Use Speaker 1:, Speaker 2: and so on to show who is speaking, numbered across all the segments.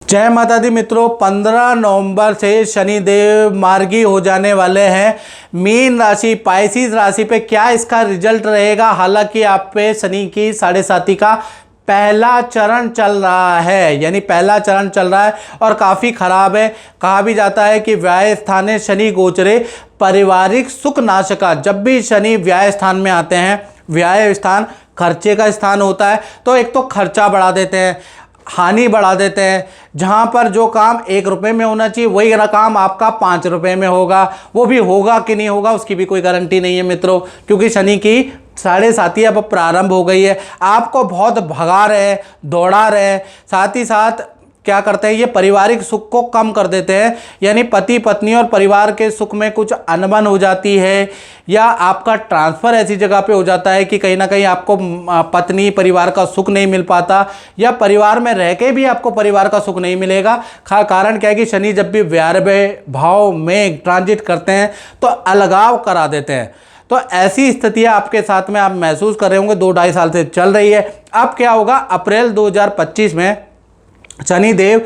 Speaker 1: जय माता दी मित्रों, 15 नवंबर से शनिदेव मार्गी हो जाने वाले हैं मीन राशि पाइसिस राशि पे। क्या इसका रिजल्ट रहेगा? हालांकि आप पे शनि की 7.5 का पहला चरण चल रहा है, यानी पहला चरण चल रहा है और काफ़ी खराब है। कहा भी जाता है कि व्याय स्थाने शनि गोचरे पारिवारिक सुख नाशका। जब भी शनि व्याय स्थान में आते हैं, व्याय स्थान खर्चे का स्थान होता है, तो एक तो खर्चा बढ़ा देते हैं, हानि बढ़ा देते हैं। जहां पर जो काम 1 रुपये में होना चाहिए वही काम आपका 5 रुपये में होगा। वो भी होगा कि नहीं होगा उसकी भी कोई गारंटी नहीं है मित्रों, क्योंकि शनि की 7.5 अब प्रारंभ हो गई है। आपको बहुत भगा रहे हैं, दौड़ा रहे हैं। साथ ही साथ क्या करते हैं, ये पारिवारिक सुख को कम कर देते हैं, यानी पति पत्नी और परिवार के सुख में कुछ अनबन हो जाती है, या आपका ट्रांसफ़र ऐसी जगह पे हो जाता है कि कहीं ना कहीं आपको पत्नी परिवार का सुख नहीं मिल पाता, या परिवार में रह के भी आपको परिवार का सुख नहीं मिलेगा। कारण क्या है कि शनि जब भी व्यय भाव में ट्रांजिट करते हैं तो अलगाव करा देते हैं। तो ऐसी स्थितियां आपके साथ में आप महसूस कर रहे होंगे, 2-2.5 साल से चल रही है। अब क्या होगा, अप्रैल 2025 में शनिदेव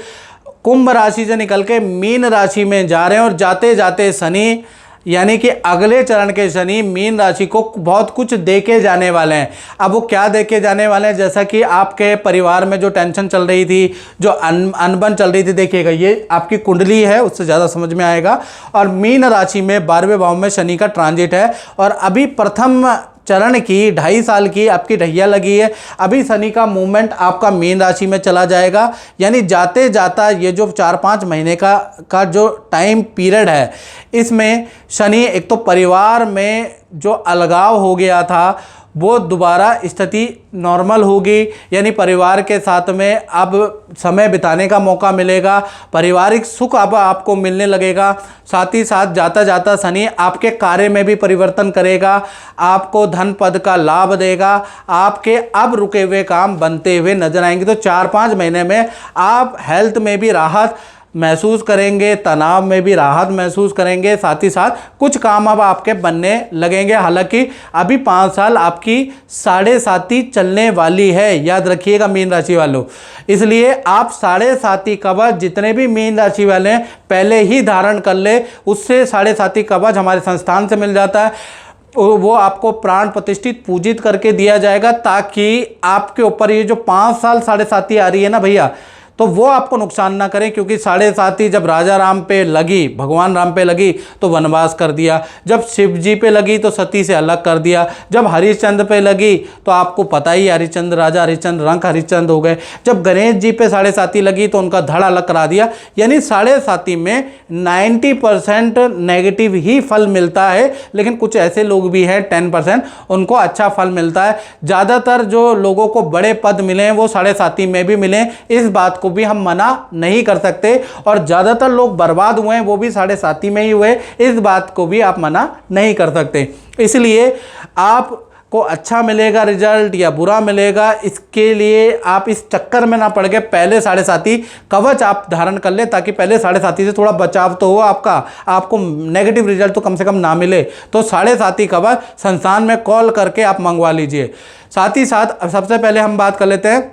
Speaker 1: कुंभ राशि से निकल के मीन राशि में जा रहे हैं, और जाते जाते शनि यानी कि अगले चरण के शनि मीन राशि को बहुत कुछ देके जाने वाले हैं। अब वो क्या देके जाने वाले हैं, जैसा कि आपके परिवार में जो टेंशन चल रही थी, जो अनबन चल रही थी, देखिएगा ये आपकी कुंडली है, उससे ज़्यादा समझ में आएगा। और मीन राशि में 12वें भाव में शनि का ट्रांजिट है, और अभी प्रथम चरण की 2.5 साल की आपकी ढैया लगी है। अभी शनि का मूवमेंट आपका मीन राशि में चला जाएगा, यानी जाते जाता ये जो 4-5 महीने का जो टाइम पीरियड है, इसमें शनि एक तो परिवार में जो अलगाव हो गया था वो दोबारा स्थिति नॉर्मल होगी, यानी परिवार के साथ में अब समय बिताने का मौका मिलेगा, पारिवारिक सुख अब आपको मिलने लगेगा। साथ ही साथ जाता जाता शनि आपके कार्य में भी परिवर्तन करेगा, आपको धन पद का लाभ देगा, आपके अब रुके हुए काम बनते हुए नजर आएंगे। तो 4-5 महीने में आप हेल्थ में भी राहत महसूस करेंगे, तनाव में भी राहत महसूस करेंगे, साथ ही साथ कुछ काम अब आपके बनने लगेंगे। हालांकि अभी 5 साल आपकी 7.5 चलने वाली है, याद रखिएगा मीन राशि वालों। इसलिए आप 7.5 कवच जितने भी मीन राशि वाले हैं पहले ही धारण कर ले, उससे 7.5 कवच हमारे संस्थान से मिल जाता है। वो आपको प्राण प्रतिष्ठित पूजित करके दिया जाएगा, ताकि आपके ऊपर ये जो 5 साल 7.5 आ रही है ना भैया, तो वो आपको नुकसान ना करें। क्योंकि 7.5 जब राजा राम पे लगी, भगवान राम पे लगी तो वनवास कर दिया, जब शिव जी पे लगी तो सती से अलग कर दिया, जब हरिश्चंद्र पे लगी तो आपको पता ही हरिश्चंद्र राजा हरिश्चंद्र रंक हरिश्चंद्र हो गए, जब गणेश जी पे 7.5 लगी तो उनका धड़ अलग करा दिया। यानी 7.5 में 90% नेगेटिव ही फल मिलता है, लेकिन कुछ ऐसे लोग भी हैं 10% उनको अच्छा फल मिलता है। ज़्यादातर जो लोगों को बड़े पद मिले हैं वो 7.5 में भी मिले, इस बात को भी हम मना नहीं कर सकते। और ज्यादातर लोग बर्बाद हुए हैं वो भी 7.5 में ही हुए, इस बात को भी आप मना नहीं कर सकते। इसलिए आपको अच्छा मिलेगा रिजल्ट या बुरा मिलेगा, इसके लिए आप इस चक्कर में ना पड़ के पहले 7.5 कवच आप धारण कर ले, ताकि पहले 7.5 से थोड़ा बचाव तो हो आपको नेगेटिव रिजल्ट तो कम से कम ना मिले। तो 7.5 कवच संस्थान में कॉल करके आप मंगवा लीजिए। साथ ही साथ सबसे पहले हम बात कर लेते हैं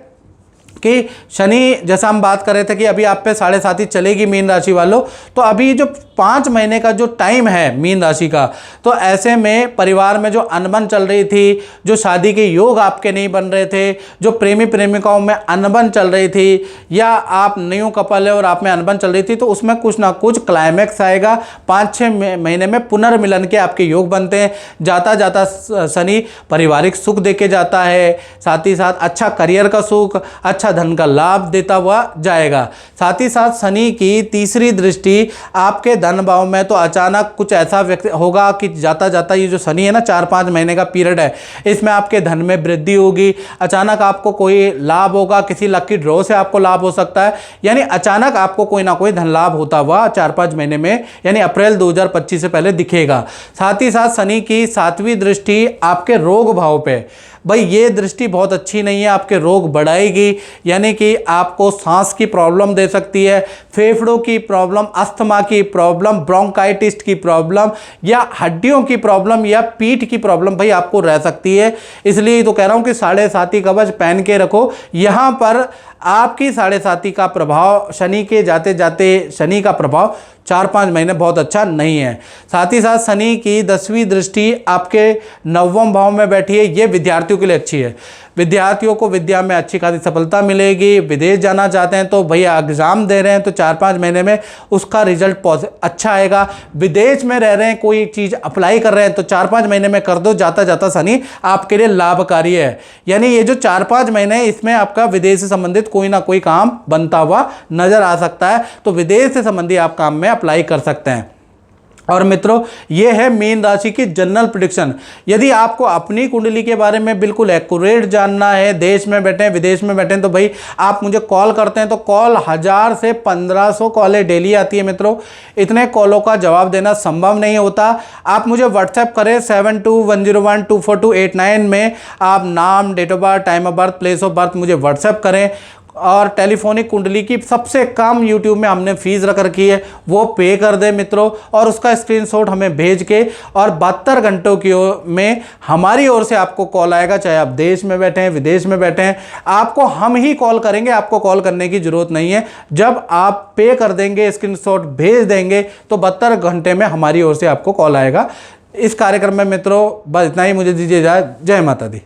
Speaker 1: कि शनि, जैसा हम बात कर रहे थे कि अभी आप पे 7.5 चलेगी मीन राशि वालों, तो अभी जो 5 महीने का जो टाइम है मीन राशि का, तो ऐसे में परिवार में जो अनबन चल रही थी, जो शादी के योग आपके नहीं बन रहे थे, जो प्रेमी प्रेमिकाओं में अनबन चल रही थी, या आप न्यू कपल है और आप में अनबन चल रही थी, तो उसमें कुछ ना कुछ क्लाइमैक्स आएगा। 5-6 महीने में पुनर्मिलन के आपके योग बनते हैं। जाता जाता शनि पारिवारिक सुख देके जाता है, साथ ही साथ अच्छा करियर का सुख, अच्छा धन का लाभ देता हुआ जाएगा। साथ ही साथ शनि की तीसरी दृष्टि आपके धन भाव में, तो अचानक कुछ ऐसा व्यक्ति होगा कि जाता जाता ये जो शनि है ना 4-5 महीने का पीरियड है, इसमें आपके धन में वृद्धि होगी। अचानक आपको कोई लाभ होगा, किसी लकी ड्रॉ से आपको लाभ हो सकता है, यानी अचानक आपको कोई ना कोई धन लाभ होता हुआ 4-5 महीने में, यानी अप्रैल 2025 से पहले दिखेगा। साथ ही साथ शनि की 7वीं दृष्टि आपके रोग भाव पे, भाई ये दृष्टि बहुत अच्छी नहीं है, आपके रोग बढ़ाएगी, यानी कि आपको सांस की प्रॉब्लम दे सकती है, फेफड़ों की प्रॉब्लम, अस्थमा की प्रॉब्लम, ब्रोंकाइटिस की प्रॉब्लम या हड्डियों की प्रॉब्लम या पीठ की प्रॉब्लम भाई आपको रह सकती है। इसलिए तो कह रहा हूं कि 7.5 कवच पहन के रखो। यहां पर आपकी 7.5 का प्रभाव, शनि के जाते जाते शनि का प्रभाव 4-5 महीने बहुत अच्छा नहीं है। साथ ही साथ शनि की 10वीं दृष्टि आपके 9वें भाव में बैठी है, ये विद्यार्थियों के लिए अच्छी है। विद्यार्थियों को विद्या में अच्छी खासी सफलता मिलेगी। विदेश जाना चाहते हैं तो भैया एग्जाम दे रहे हैं तो 4-5 महीने में उसका रिजल्ट अच्छा आएगा। विदेश में रह रहे हैं, कोई चीज़ अप्लाई कर रहे हैं तो 4-5 महीने में कर दो, जाता जाता शनि आपके लिए लाभकारी है। यानी ये जो 4-5 महीने इसमें आपका विदेश से संबंधित कोई ना कोई काम बनता हुआ नजर आ सकता है, तो विदेश से संबंधित आप काम में अप्लाई कर सकते हैं। और मित्रों, ये है मीन राशि की जनरल प्रेडिक्शन। यदि आपको अपनी कुंडली के बारे में बिल्कुल एक्यूरेट जानना है, देश में बैठे हैं विदेश में बैठे हैं, तो भाई आप मुझे कॉल करते हैं तो कॉल 1000 से 1500 कॉलें डेली आती है मित्रों। इतने कॉलों का जवाब देना संभव नहीं होता। आप मुझे व्हाट्सएप करें 7210124289 में, आप नाम, date of birth, time of birth, place of birth मुझे व्हाट्सएप करें। और टेलीफोनिक कुंडली की सबसे कम यूट्यूब में हमने फीस रख रखी है, वो पे कर दे मित्रों, और उसका स्क्रीनशॉट हमें भेज के, और 72 घंटों की में हमारी ओर से आपको कॉल आएगा, चाहे आप देश में बैठे हैं विदेश में बैठे हैं, आपको हम ही कॉल करेंगे, आपको कॉल करने की जरूरत नहीं है। जब आप पे कर देंगे, स्क्रीनशॉट भेज देंगे, तो 72 घंटे में हमारी ओर से आपको कॉल आएगा। इस कार्यक्रम में मित्रों बस इतना ही, मुझे दीजिए इजाजत। जय माता दी।